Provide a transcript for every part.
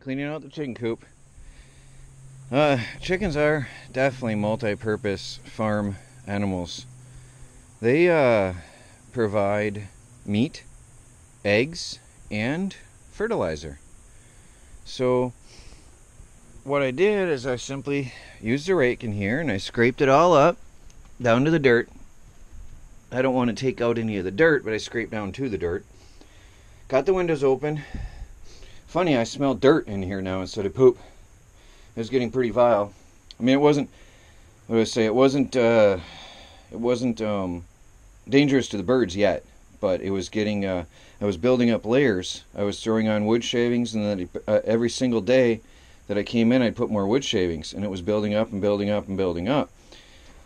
cleaning out the chicken coop. Chickens are definitely multi-purpose farm animals. They provide meat, eggs, and fertilizer. So what I did is I simply used a rake in here and I scraped it all up down to the dirt. I don't want to take out any of the dirt, but I scraped down to the dirt. Got the windows open. Funny, I smell dirt in here now instead of poop. It was getting pretty vile. I mean, it wasn't, what do I say, it wasn't dangerous to the birds yet, but it was getting, I was building up layers. I was throwing on wood shavings, and then every single day that I came in, I'd put more wood shavings, and it was building up and building up and building up.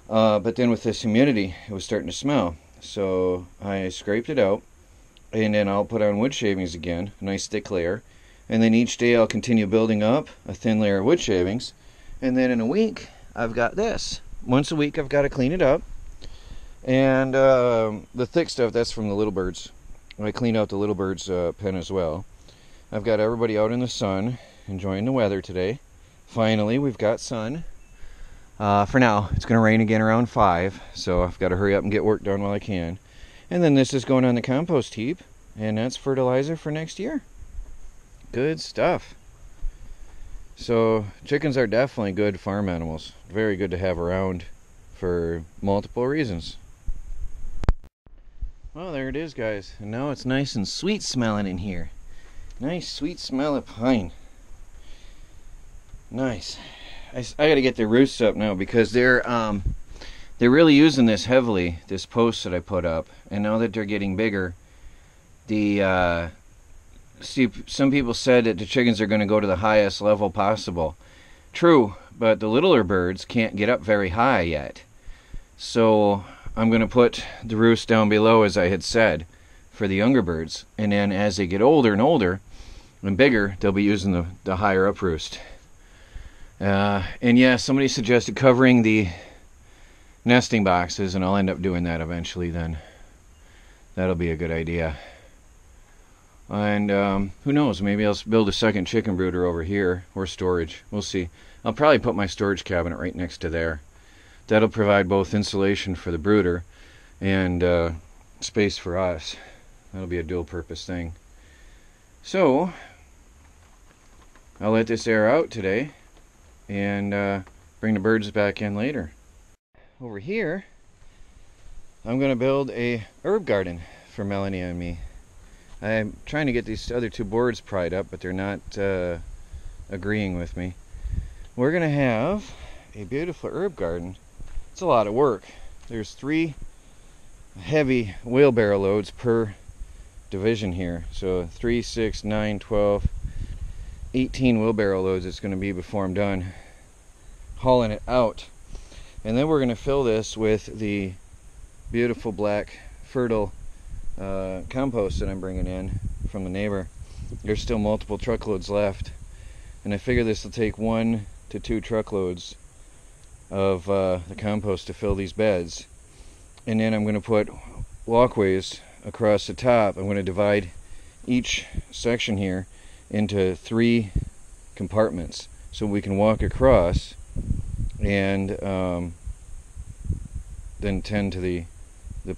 But then with this humidity, it was starting to smell. So I scraped it out, and then I'll put on wood shavings again, a nice thick layer. And then each day I'll continue building up a thin layer of wood shavings. And then in a week, I've got this. Once a week, I've got to clean it up. And the thick stuff, that's from the little birds. I cleaned out the little birds' pen as well. I've got everybody out in the sun, enjoying the weather today. Finally, we've got sun. For now, it's going to rain again around 5, so I've got to hurry up and get work done while I can. And then this is going on the compost heap, and that's fertilizer for next year. Good stuff. So chickens are definitely good farm animals. Very good to have around for multiple reasons. Well, there it is, guys. And now it's nice and sweet smelling in here. Nice sweet smell of pine. Nice. I got to get their roosts up now because they're really using this heavily, this post that I put up. And now that they're getting bigger, see, some people said that the chickens are going to go to the highest level possible. True, but the littler birds can't get up very high yet. So I'm going to put the roost down below, as I had said, for the younger birds. And then as they get older and older and bigger, they'll be using the higher up roost. And yeah, somebody suggested covering the nesting boxes, and I'll end up doing that eventually then. That'll be a good idea. And who knows, maybe I'll build a second chicken brooder over here, or storage. We'll see. I'll probably put my storage cabinet right next to there. That'll provide both insulation for the brooder and space for us. That'll be a dual purpose thing. So I'll let this air out today and bring the birds back in later. Over here, I'm going to build a herb garden for Melanie and me. I'm trying to get these other two boards pried up, but they're not agreeing with me. We're going to have a beautiful herb garden. It's a lot of work. There's 3 heavy wheelbarrow loads per division here. So 3, 6, 9, 12, 18 wheelbarrow loads it's going to be before I'm done hauling it out. And then we're going to fill this with the beautiful black fertile compost that I'm bringing in from the neighbor. There's still multiple truckloads left, and I figure this will take 1 to 2 truckloads of the compost to fill these beds. And then I'm going to put walkways across the top. I'm going to divide each section here into 3 compartments so we can walk across and then tend to the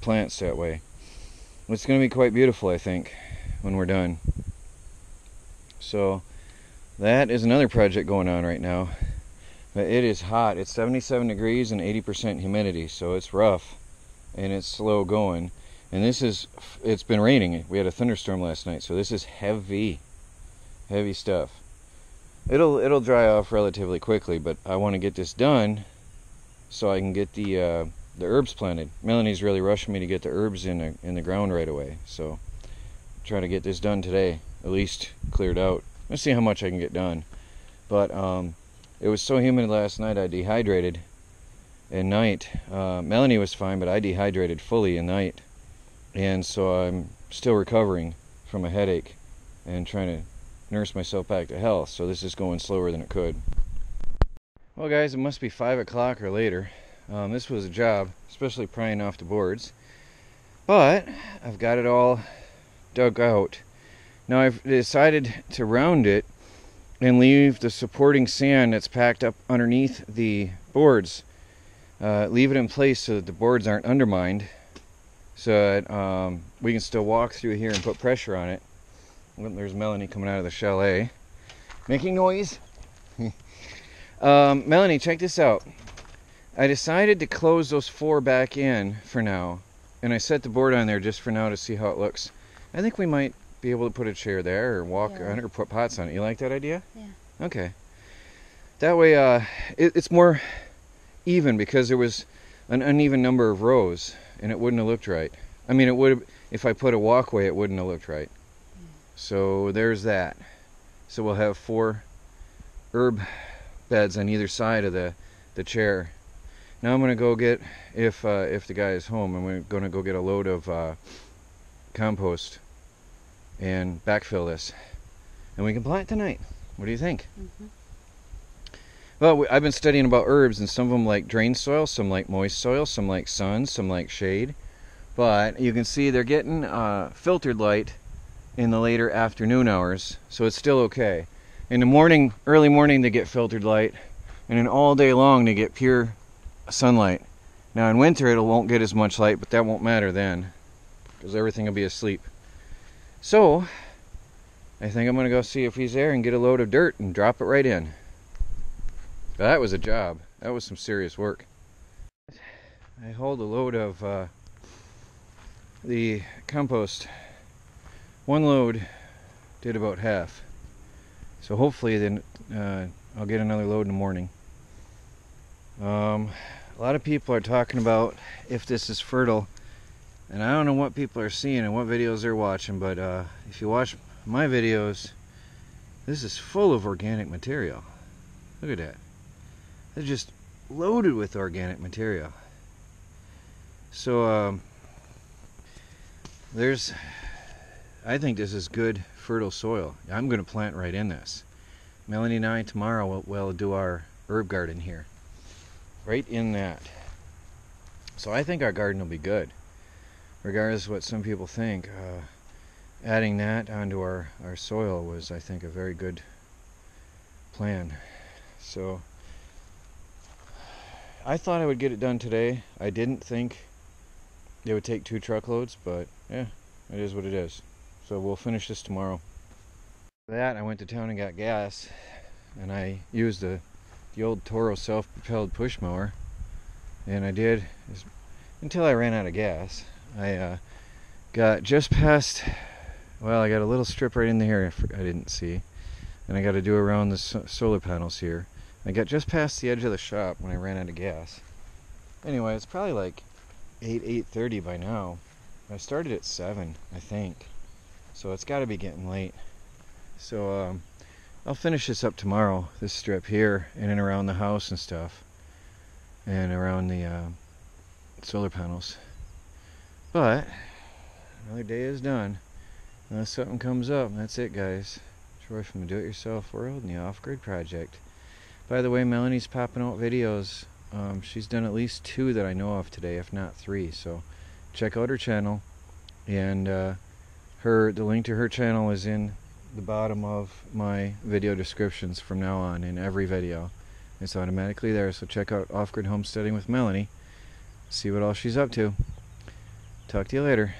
plants that way. It's going to be quite beautiful, I think, when we're done. So that is another project going on right now. But it is hot. It's 77 degrees and 80% humidity, so it's rough and it's slow going. And it's been raining. We had a thunderstorm last night, so this is heavy stuff. It'll dry off relatively quickly, but I want to get this done so I can get the herbs planted. Melanie's really rushing me to get the herbs in the ground right away, so I'm trying to get this done today, at least cleared out. Let's see how much I can get done. But it was so humid last night I dehydrated at night. Melanie was fine, but I dehydrated fully at night, and so I'm still recovering from a headache and trying to nurse myself back to health, so this is going slower than it could. Well guys, it must be 5 o'clock or later. This was a job, especially prying off the boards, but I've got it all dug out. Now I've decided to round it and leave the supporting sand that's packed up underneath the boards. Leave it in place so that the boards aren't undermined, so that we can still walk through here and put pressure on it. Well, there's Melanie coming out of the chalet, making noise. Melanie, check this out. I decided to close those 4 back in for now, and I set the board on there just for now to see how it looks. I think we might be able to put a chair there or walk on it or put pots on it. You like that idea? Yeah. Okay. That way it's more even, because there was an uneven number of rows and it wouldn't have looked right. I mean, it would have, if I put a walkway, it wouldn't have looked right. So there's that. So we'll have 4 herb beds on either side of the chair. Now I'm going to go get, if the guy is home, I'm going to go get a load of compost and backfill this, and we can plant tonight. What do you think? Mm-hmm. Well, I've been studying about herbs, and some of them like drain soil, some like moist soil, some like sun, some like shade. But you can see they're getting filtered light in the later afternoon hours, so it's still okay. In the morning, early morning, they get filtered light, and then all day long they get pure sunlight. Now in winter it won't get as much light, but that won't matter then, because everything will be asleep. So I think I'm going to go see if he's there and get a load of dirt and drop it right in. That was a job. That was some serious work. I hauled a load of the compost. One load did about half. So hopefully then I'll get another load in the morning. A lot of people are talking about if this is fertile, and I don't know what people are seeing and what videos they're watching, but if you watch my videos, this is full of organic material. Look at that. They're just loaded with organic material. So I think this is good fertile soil. I'm going to plant right in this. Melanie and I tomorrow will do our herb garden here, right in that. So I think our garden will be good, regardless of what some people think. Adding that onto our soil was, I think, a very good plan. So I thought I would get it done today. I didn't think it would take 2 truckloads, but yeah, it is what it is. So we'll finish this tomorrow. For that, I went to town and got gas, and I used the old Toro self-propelled push mower, and I did until I ran out of gas. I got just past, well, I got a little strip right in the here I didn't see, and I got to do around the solar panels here. I got just past the edge of the shop when I ran out of gas. Anyway, it's probably like 8:30 by now. I started at 7, I think, so it's got to be getting late. So I'll finish this up tomorrow, this strip here, in and around the house and stuff, and around the solar panels. But another day is done, unless something comes up. That's it, guys. Troy from the Do-It-Yourself World and the Off-Grid Project. By the way, Melanie's popping out videos. She's done at least 2 that I know of today, if not 3. So check out her channel, and the link to her channel is in the bottom of my video descriptions from now on. In every video, it's automatically there. So check out Off-Grid Homesteading with Melanie. See what all she's up to. Talk to you later.